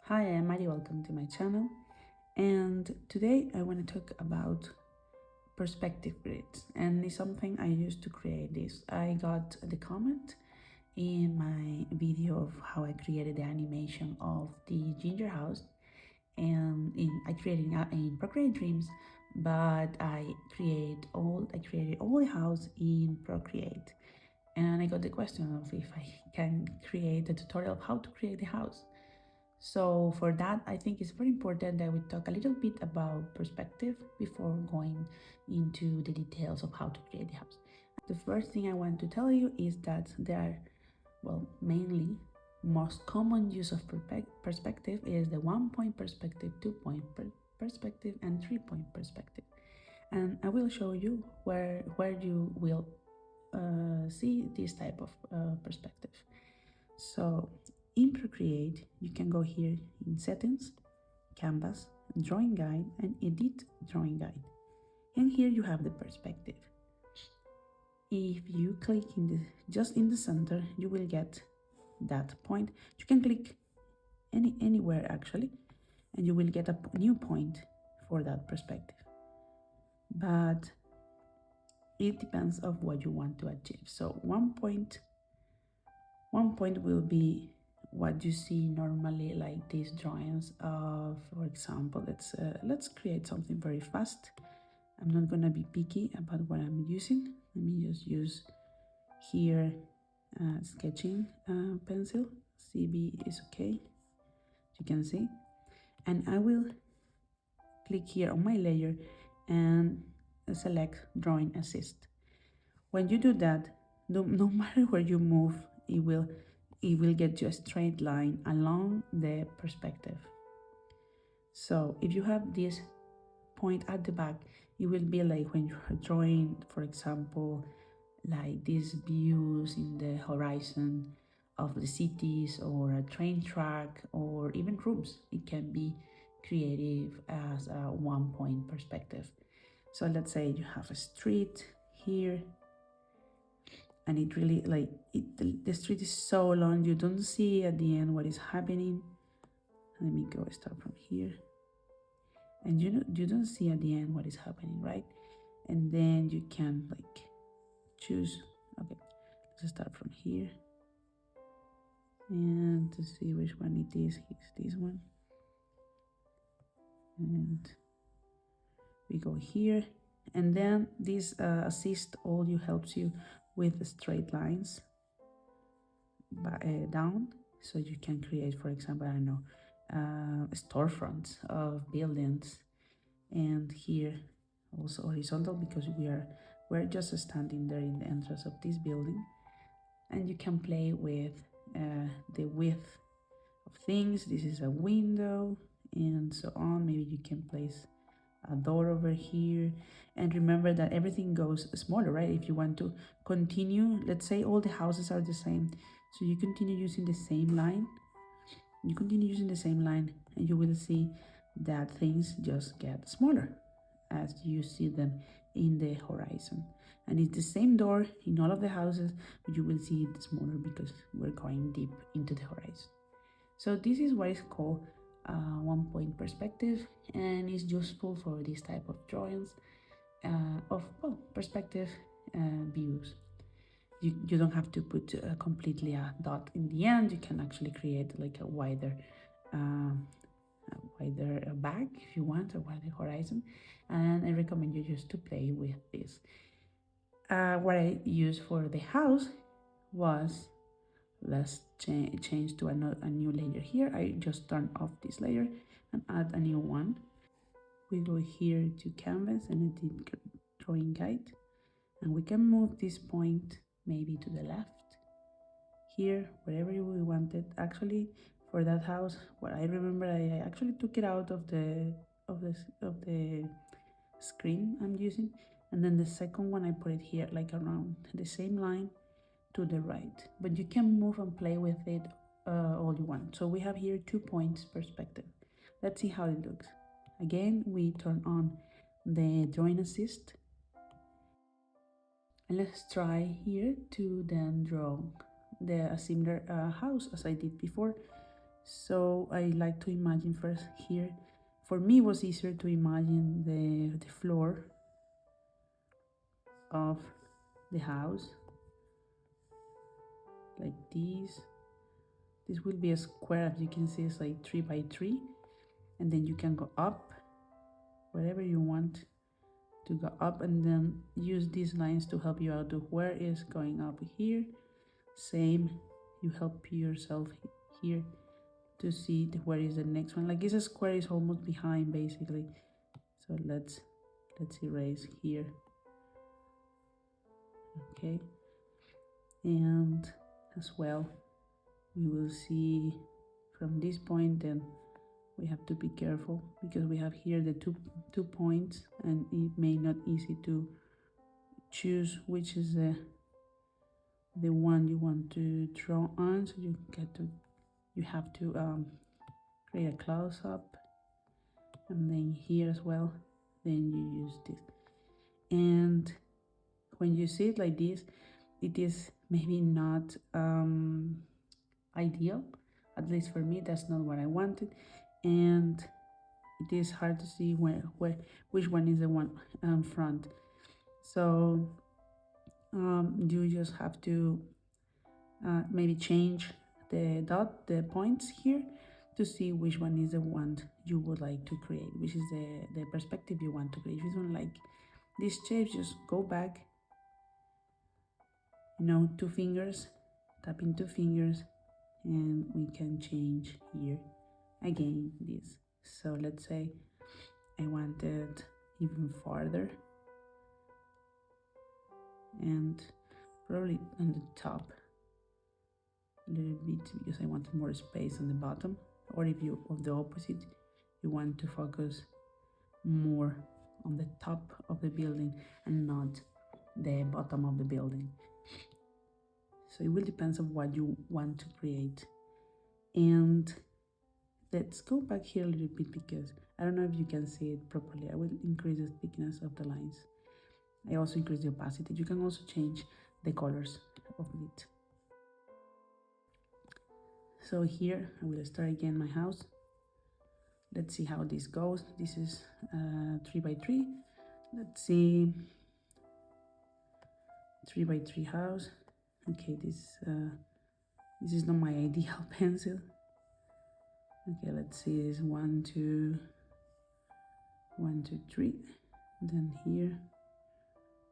Hi, I'm Mari, welcome to my channel. And today I want to talk about perspective grids, and it's something I used to create this. I got the comment in my video of how I created the animation of the ginger house, and I created in Procreate Dreams, but I created all the house in Procreate. And I got the question of if I can create a tutorial of how to create the house. So for that, I think it's very important that we talk a little bit about perspective before going into the details of how to create the house. The first thing I want to tell you is that there are, mainly most common use of perspective is the 1-point perspective, 2-point perspective, and 3-point perspective. And I will show you where you will see this type of perspective. So in Procreate, you can go here in Settings, Canvas, Drawing Guide, and Edit Drawing Guide. And here you have the perspective. If you click just in the center, you will get that point. You can click anywhere actually, and you will get a new point for that perspective. But it depends of what you want to achieve. So one point will be what you see normally, like these drawings of, for example, let's create something very fast. I'm not gonna be picky about what I'm using. Let me just use here sketching pencil. CB is okay, you can see. And I will click here on my layer and select drawing assist. When you do that, no matter where you move, it will get you a straight line along the perspective. So if you have this point at the back, it will be like when you are drawing, for example, like these views in the horizon of the cities or a train track or even rooms. It can be creative as a 1-point perspective. So let's say you have a street here, and it really the street is so long you don't see at the end what is happening. Let me start from here, and you don't see at the end what is happening, right? And then you can choose, okay, let's start from here, and to see which one it is, it's this one, and we go here, and then this assist all you helps you with the straight lines down, so you can create, for example, I don't know, storefronts of buildings. And here also horizontal, because we're just standing there in the entrance of this building, and you can play with the width of things. This is a window and so on. Maybe you can place a door over here, and remember that everything goes smaller, right? If you want to continue, let's say all the houses are the same, so you continue using the same line, and you will see that things just get smaller as you see them in the horizon. And it's the same door in all of the houses, but you will see it smaller because we're going deep into the horizon. So this is what is called 1-point perspective, and is useful for this type of drawings of perspective views. You don't have to put completely a dot in the end. You can actually create like a wider back if you want, a wider horizon, and I recommend you just to play with this. What I used for the house was, let's change to a new layer here. I just turn off this layer and add a new one. We go here to canvas and edit drawing guide, and we can move this point maybe to the left here, wherever we wanted. Actually, for that house, what I remember, I actually took it out of the screen I'm using, and then the second one I put it here, like around the same line to the right. But you can move and play with it all you want. So we have here 2 points perspective. Let's see how it looks. Again, we turn on the drawing assist, and let's try here to then draw a similar house as I did before. So I like to imagine first here. For me, it was easier to imagine the floor of the house like this. This will be a square, as you can see, it's like 3 by 3, and then you can go up wherever you want to go up, and then use these lines to help you out to where is going up here. Same, you help yourself here to see where is the next one. Like this square is almost behind basically. So let's erase here. Okay, and as well we will see from this point, then we have to be careful because we have here the two points, and it may not easy to choose which is the one you want to draw on. So you have to create a close-up, and then here as well, then you use this. And when you see it like this, it is maybe not ideal. At least for me, that's not what I wanted, and it is hard to see which one is the one front. So you just have to maybe change the points here to see which one is the one you would like to create, which is the perspective you want to create. If you don't like this shape, just go back, you know, 2 fingers, tapping 2 fingers, and we can change here again this. So let's say I wanted even farther, and probably on the top a little bit because I wanted more space on the bottom. Or if you of the opposite, you want to focus more on the top of the building and not the bottom of the building. So it will depend on what you want to create. And let's go back here a little bit because I don't know if you can see it properly. I will increase the thickness of the lines. I also increase the opacity. You can also change the colors of it. So here I will start again my house. Let's see how this goes. This is 3 by 3. Let's see, 3 by 3 house. Okay, this is not my ideal pencil. Okay, let's see, this 1 2 1 2 3, then here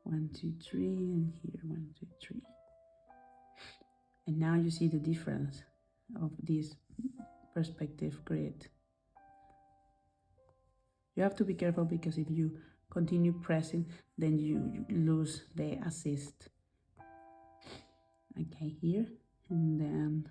1 2 3, and here 1 2 3. And now you see the difference of this perspective grid. You have to be careful because if you continue pressing, then you lose the assist. Okay, here, and then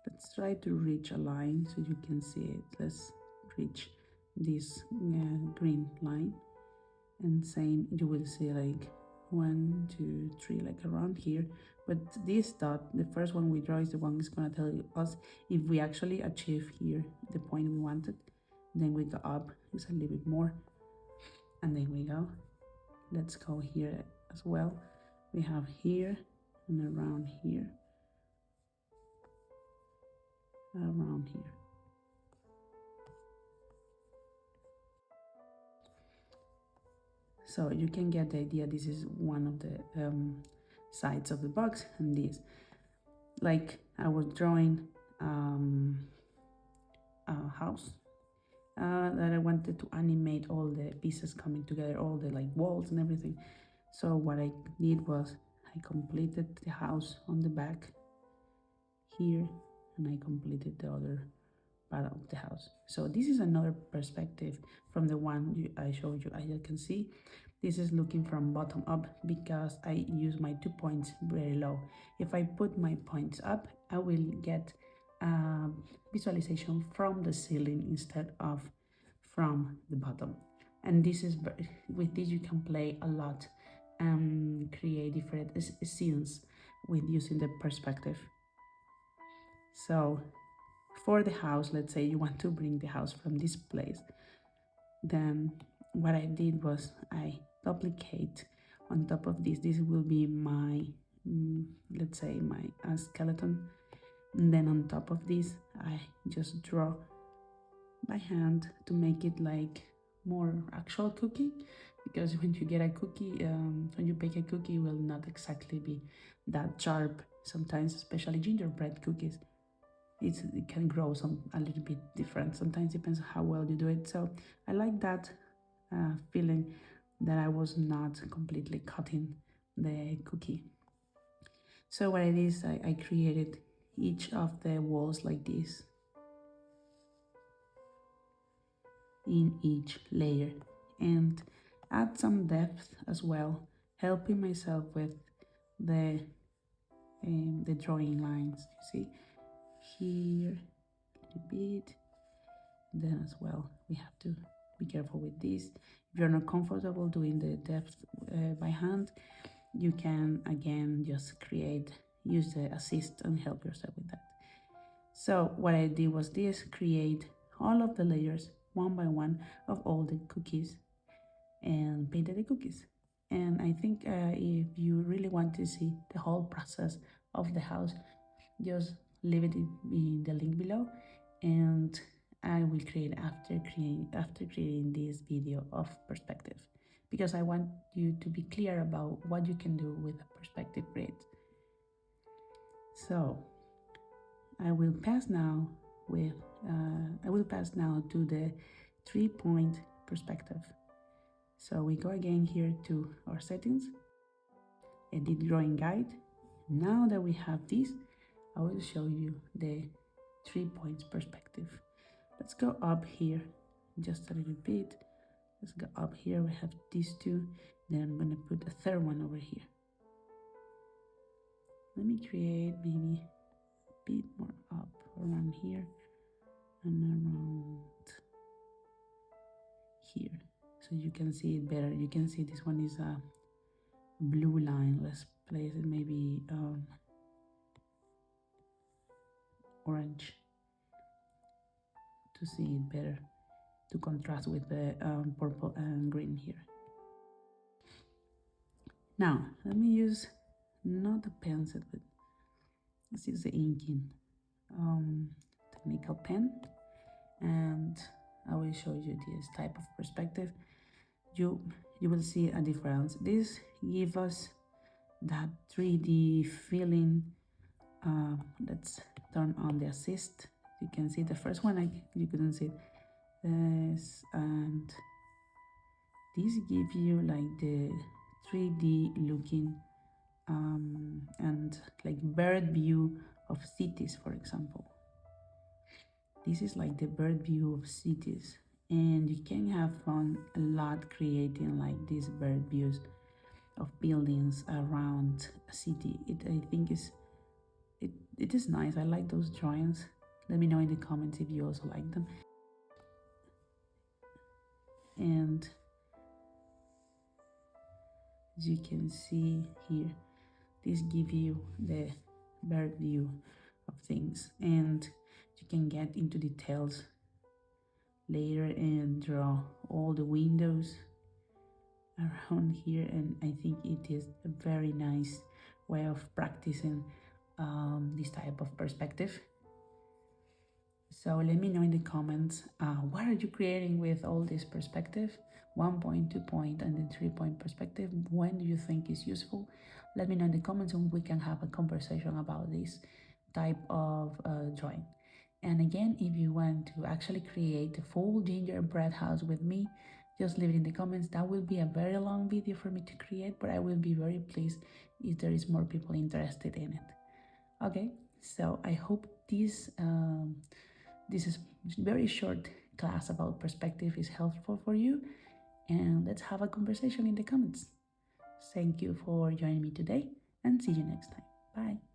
let's try to reach a line so you can see it. Let's reach this green line, and same, you will see like 1 2 3, like around here. But this dot, the first one we draw, is the one that's going to tell us if we actually achieve here the point we wanted. Then we go up just a little bit more, and then we go. Let's go here as well. We have here and around here, around here. So you can get the idea. This is one of the sides of the box, and this, like I was drawing a house that I wanted to animate all the pieces coming together, all the like walls and everything. So what I did was I completed the house on the back here, and I completed the other part of the house. So this is another perspective from the one I showed you. As you can see, this is looking from bottom up because I use my 2 points very low. If I put my points up, I will get visualization from the ceiling instead of from the bottom. And this is, with this you can play a lot and create different scenes with using the perspective. So for the house, let's say you want to bring the house from this place, then what I did was I duplicate on top of this. This will be my let's say my skeleton, and then on top of this I just draw by hand to make it like more actual cookie, because when you get a cookie, when you bake a cookie, it will not exactly be that sharp. Sometimes, especially gingerbread cookies, it can grow a little bit different. Sometimes depends how well you do it. So I like that feeling that I was not completely cutting the cookie. So what I did is I created each of the walls like this in each layer, and add some depth as well, helping myself with the drawing lines. You see here a bit, then as well we have to be careful with this. If you're not comfortable doing the depth by hand, you can again just use the assist and help yourself with that. So what I did was create all of the layers one by one of all the cookies and painted the cookies. And I think if you really want to see the whole process of the house, just leave it in the link below, and I will create after creating this video of perspective, because I want you to be clear about what you can do with a perspective grid. So I will pass now to the 3-point perspective. So we go again here to our settings, edit drawing guide. Now that we have this, I will show you the 3 points perspective. Let's go up here just a little bit. Let's go up here. We have these two. Then I'm going to put a third one over here. Let me create maybe a bit more up around here and around here, so you can see it better. You can see this one is a blue line. Let's place it maybe orange to see it better, to contrast with the purple and green here. Now let me use not the pencil, but let's use the inking technical pen, and I will show you this type of perspective. You will see a difference. This gives us that 3D feeling. Let's turn on the assist. You can see the first one, you couldn't see this, and this gives you like the 3D looking and like bird view of cities, for example. This is like the bird view of cities, and you can have fun a lot creating like these bird views of buildings around a city. I think it is nice. I like those drawings. Let me know in the comments if you also like them. And as you can see here, this gives you the bird view of things, and you can get into details later and draw all the windows around here. And I think it is a very nice way of practicing this type of perspective. So let me know in the comments, what are you creating with all this perspective? 1 point, 2 point, and then 3 point perspective. When do you think is useful? Let me know in the comments, and we can have a conversation about this type of drawing. And again, if you want to actually create a full gingerbread house with me, just leave it in the comments. That will be a very long video for me to create, but I will be very pleased if there is more people interested in it. Okay, so I hope this is very short class about perspective is helpful for you, and let's have a conversation in the comments. Thank you for joining me today, and see you next time. Bye.